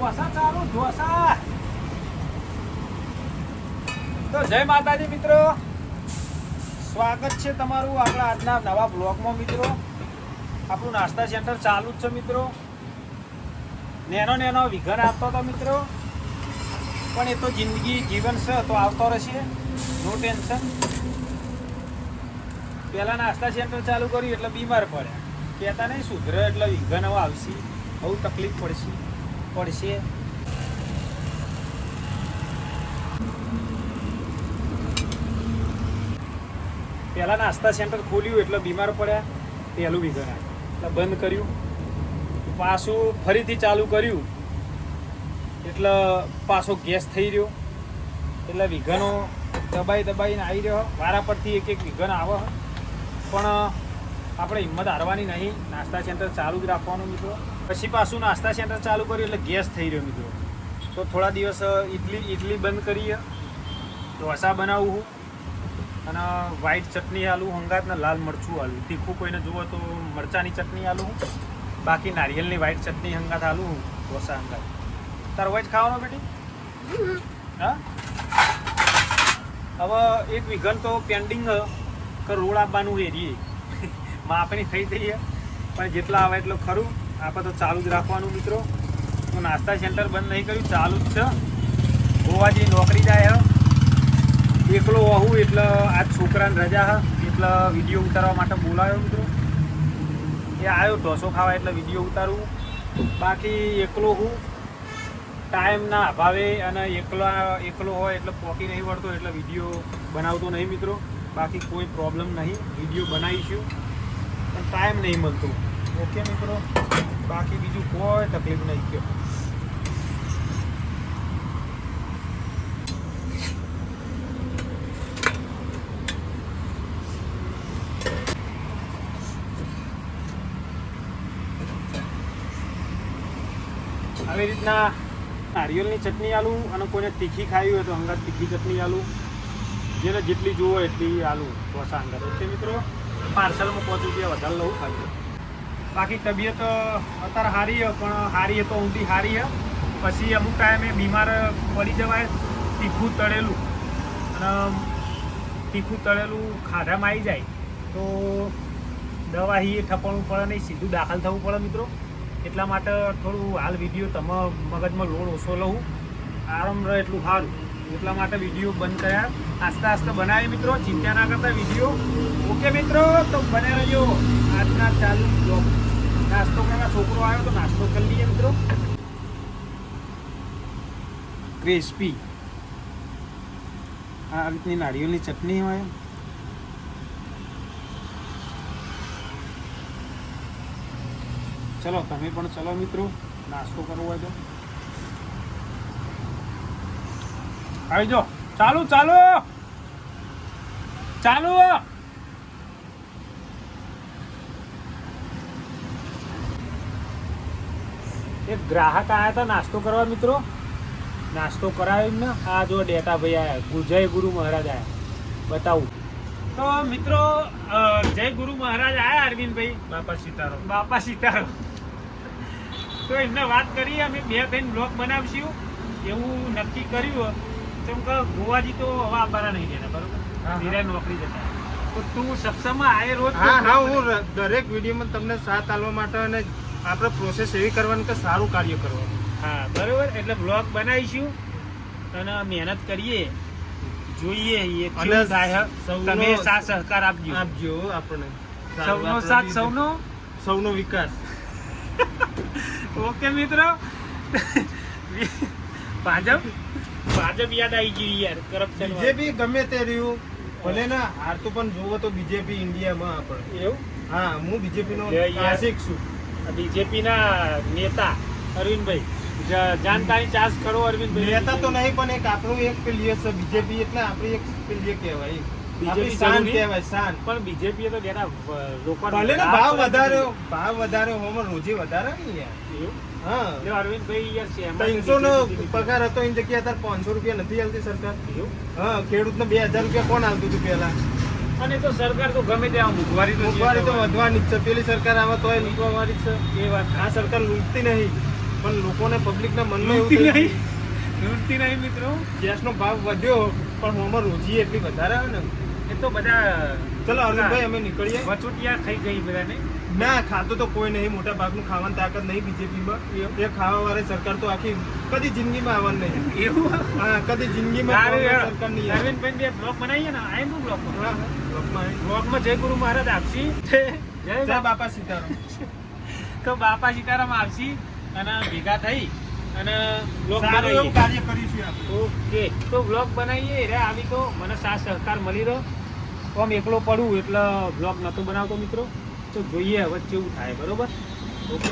ઢોસા ચાલુ ઢોસા. તો જય માતાજી મિત્રો, સ્વાગત છે તમારું આપણા આજના નવા બ્લોગમાં. મિત્રો આપણું નાસ્તા સેન્ટર ચાલુ જ છે મિત્રો. નેનો વિઘન આપતો હતો મિત્રો, પણ એ તો જિંદગી જીવન છે તો આવતો રહેશે, નો ટેન્શન. પહેલાં નાસ્તા સેન્ટર ચાલુ કર્યું એટલે બીમાર પડ્યા, કહેતા નહીં સુધરે એટલે વિઘન હવે આવશે, બહુ તકલીફ પડશે. પહેલાં નાસ્તા સેન્ટર ખોલ્યું એટલે બીમાર પડ્યા, પહેલું વિઘન એટલે બંધ કર્યું, પાછું ફરીથી ચાલુ કર્યું એટલે પાછો ગેસ થઈ રહ્યો, એટલે વિઘનો દબાઈને આવી રહ્યો. વારા પરથી એક વિઘન આવે, પણ આપણે હિંમત હારવાની નહીં, નાસ્તા સેન્ટર ચાલુ જ રાખવાનું મિત્રો. પછી પાછું નાસ્તા સેન્ટર ચાલુ કર્યું એટલે ગેસ થઈ રહ્યો મિત્રો. તો થોડા દિવસ ઇડલી બંધ કરીએ, ઢોસા બનાવું અને વ્હાઈટ ચટણી આલું હંગાત ને લાલ મરચું આલું. તીખું કોઈને જુઓ તો મરચાંની ચટણી આલું, બાકી નારિયેલની વ્હાઈટ ચટણી હંગાત આલું ઢોસા હંગાત. તાર હોય જ ખાવાનો બેટી? હા, હવે એક વિઘન તો પેન્ડિંગ કે રોડ આપવાનું એરીએ માપણી થઈ જઈએ, પણ જેટલા આવે એટલું ખરું. આપણે તો ચાલુ જ રાખવાનું મિત્રો. તો નાસ્તા સેન્ટર બંધ નહીં કર્યું, ચાલુ જ છે. ગોવાજી નોકરી જાય એકલો હોઉં એટલે આજ છોકરાને રજા હ એટલે વિડીયો ઉતારવા માટે બોલાવ્યો મિત્રો. એ આવ્યો ઢોસો ખાવા એટલે વિડીયો ઉતારું. બાકી એકલો હું ટાઈમના અભાવે અને એકલો હોય એટલે પોકી નહીં વળતો એટલે વિડીયો બનાવતો નહીં મિત્રો. બાકી કોઈ પ્રોબ્લેમ નહીં, વિડીયો બનાવીશું પણ ટાઈમ નહીં મળતો. ઓકે મિત્રો, બાકી બીજું કોઈ તકલીફ નહીં. કયો આવી રીતના નારિયેળની ચટણી આલું અને કોઈને તીખી ખાવી હોય તો હંગાત તીખી ચટણી આલું, જેને જેટલી જોવો એટલી આલું ઢોસા હંગાત. ઓકે મિત્રો, પાર્સલમાં 5 રૂપિયા વધારે લઉં ખાલી. બાકી તબિયત અત્યારે સારી છે, પણ સારી તો ઊંધી સારી છે. પછી અમુક ટાઈમે બીમાર પડી જવાય. તીખું તળેલું ખાધામાં આવી જાય તો દવા એ ઠપણવું પડે નહીં, સીધું દાખલ થવું પડે મિત્રો. એટલા માટે થોડું હાલ વિડીયો તમે મગજમાં લોડ ઓછો લઉં, આરામ રહે એટલું સારું. એટલા માટે વિડીયો બંધ કર્યા, આસ્તે બનાવી મિત્રો, ચિંતા ના કરતા વિડીયો. ઓકે મિત્રો, તો બને રહેજો આજના ચાલુ બ્લોગ. નાસ્તો કરવા છોકરો આવ્યો તો નાસ્તો કરી લઈએ મિત્રો. ક્રિસ્પી આ રીતની નારિયેળની ચટણી હોય. ચલો તમે પણ ચલો મિત્રો, નાસ્તો કરવો હોય તો આવી જાઓ. ચાલુ એક ગ્રાહક આવ્યા હતા નાસ્તો કરવા મિત્રો. નાસ્તો કરાવ્યો ને આ જો ડેટા ભાઈ આવ્યા, જય ગુરુ મહારાજ આવ્યા. બતાવું તો મિત્રો, જય ગુરુ મહારાજ આવ્યા અરવિંદભાઈ. બાપા સીતારામ. તો એમને વાત કરી, અમે 2 થઈને બ્લોગ બનાવશું એવું નક્કી કર્યું. કેમ કે ગોવાજી તો હવે આવવાના નહીં ગયા બરોબર, નિરાય નોકરી જતા. તો તું સક્ષમમાં આયે રોજ? હા, હું દરેક વિડીયોમાં તમને સાથ આપવા માટે અને આપણે પ્રોસેસ એવી કરવાની કે સારું કાર્ય કરવાનું. હા બરોબર, એટલે બ્લોગ બનાવીશું અને મહેનત કરીએ, જોઈએ અને તમે સાથ સહકાર આપજો આપણને. સૌનો સાથ સૌનો વિકાસ. ઓકે મિત્રો, ભાજપ યાદ આવી ગયું યાર. કરપ્શન બીજેપી ગમે તે રહ્યું ભલે ના હારતું, પણ જોવો તો બીજેપી ઇન્ડિયામાં આપણે એવું. હા, હું બીજેપી નો આશિક છું. બીજેપી ના નેતા અરવિંદભાઈ, જાણકારી ચાર્જ કરો અરવિંદભાઈ. નેતા તો નહીં, પણ એક આપણું એક પેલી છે બીજેપી, એટલે આપણી એક પેલી કહેવાય બીજેપી શાન કહેવાય, શાન. પણ બીજેપી તો બેટા લોકો ભલે ને ભાવ વધારે હોમાં રોજી વધારે નહીં યાર. હા, અરવિંદભાઈ યાર 300 નો પગાર હતો એની જગ્યાએ અત્યારે 500 રૂપિયા નથી આલતી સરકાર. હા, ખેડૂતને 2000 રૂપિયા કોણ આલતું હતું પેલા? અને તો સરકાર તો ગમે ત્યાં મોંઘવારી તો વધવાની જ છે. પેલી સરકાર આવે તોય લૂંટવાની જ છે. એ વાત આ સરકાર લૂંટતી નહીં. પણ લોકોને પબ્લિકના મનમાં એવું લૂંટતી થયું નહીં લૂંટતી નહીં મિત્રો. ગેસનો ભાવ વધ્યો પણ આમાં રોજી એટલી વધારે આવે ને. એ તો બધા ચલો અરવિંદભાઈ અમે નીકળીએ. વચોટિયા થઈ ગઈ બધાને. ના ખાતું તો કોઈ નહીં, મોટા ભાગનું ખાવાની તાકાત નહીં બીજેપીમાં. એ ખાવા વાળી સરકાર તો આખી કદી જિંદગીમાં આવવાની નહીં. એવું હા કદી જિંદગીમાં કોંગ્રેસ સરકાર નહીં આવે. અરવિંદભાઈ બે બ્લોક બનાવીએ ને આ એનું બ્લોક હા, હા, બ્લોકમાં આવી. બ્લોકમાં જય ગુરુ મહારાજ આપશી જય બાપા સીતારામ. તો બાપા સીતારામ આપશી અને ભેગા થઈ અને બ્લોગ સારું એવું બનાવીએ. કાર્ય કરીશું આપણે. ઓકે તો બ્લોગ બનાવીએ રે આવી તો મને સાથ સહકાર મળી રહ્યો. આમ એકલો પડું એટલે બ્લોગ નહોતો બનાવતો મિત્રો. તો જોઈએ હવે કેવું થાય બરોબર. ઓકે.